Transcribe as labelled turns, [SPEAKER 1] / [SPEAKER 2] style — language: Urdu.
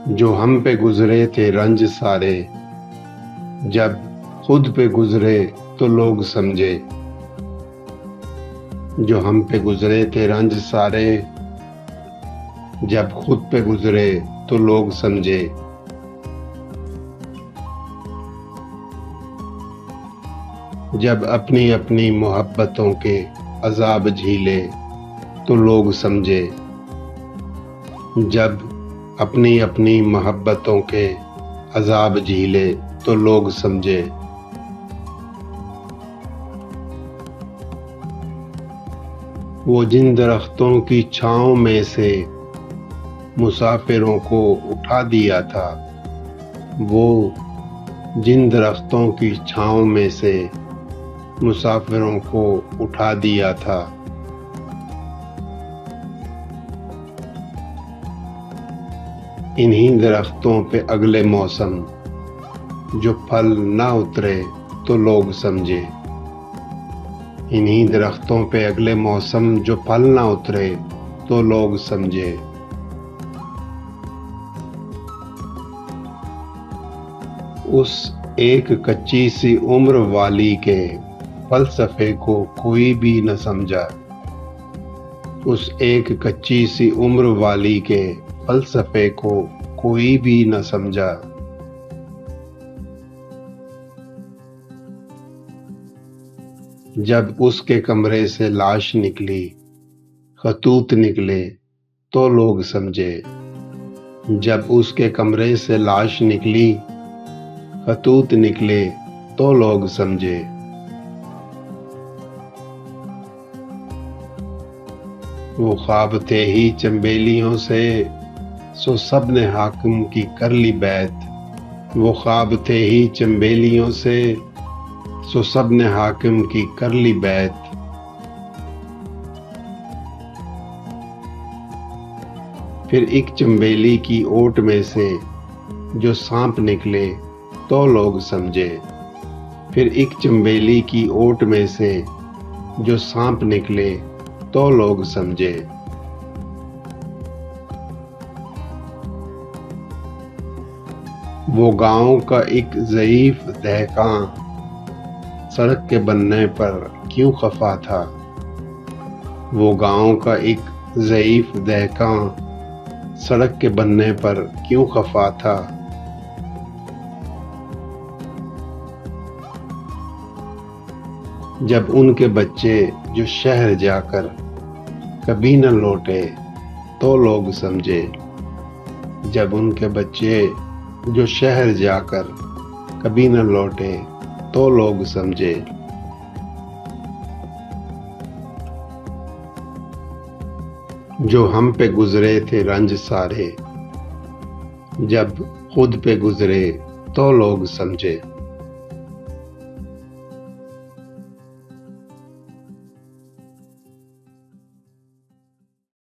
[SPEAKER 1] جو ہم پہ گزرے تھے رنج سارے، جب خود پہ گزرے تو لوگ سمجھے۔ جو ہم پہ گزرے تھے رنج سارے، جب خود پہ گزرے تو لوگ سمجھے۔ جب اپنی اپنی محبتوں کے عذاب جھیلے تو لوگ سمجھے۔ جب اپنی اپنی محبتوں کے عذاب جھیلے تو لوگ سمجھے۔ وہ جن درختوں کی چھاؤں میں سے مسافروں کو اٹھا دیا تھا، وہ جن درختوں کی چھاؤں میں سے مسافروں کو اٹھا دیا تھا، انہی درختوں پہ اگلے موسم جو پھل نہ اترے تو لوگ سمجھے۔ انہی درختوں پہ اگلے موسم جو پھل نہ اترے تو لوگ سمجھے۔ اس ایک کچی سی عمر والی کے فلسفے کو کوئی بھی نہ سمجھا۔ اس ایک کچی سی عمر والی کے فلسفے کو کوئی بھی نہ سمجھا۔ جب اس کے کمرے سے لاش نکلی، خطوط نکلے تو لوگ سمجھے۔ جب اس کے کمرے سے لاش نکلی، خطوط نکلے تو لوگ سمجھے۔ وہ خواب تھے ہی چنبیلیوں سے، سو سب نے حاکم کی کر لی بیعت۔ وہ خواب تھے ہی چنبیلیوں سے، سو سب نے حاکم کی کر لی بیعت۔ پھر ایک چنبیلی کی اوٹ میں سے جو سانپ نکلے تو لوگ سمجھے۔ پھر ایک چنبیلی کی اوٹ میں سے جو سانپ نکلے تو لوگ سمجھے۔ وہ گاؤں کا ایک ضعیف دہقاں سڑک کے بننے پر کیوں خفا تھا؟ وہ گاؤں کا ایک ضعیف دہقاں سڑک کے بننے پر کیوں خفا تھا؟ جب ان کے بچے جو شہر جا کر کبھی نہ لوٹے تو لوگ سمجھے۔ جب ان کے بچے جو شہر جا کر کبھی نہ لوٹے تو لوگ سمجھے۔ جو ہم پہ گزرے تھے رنج سارے، جب خود پہ گزرے تو لوگ سمجھے۔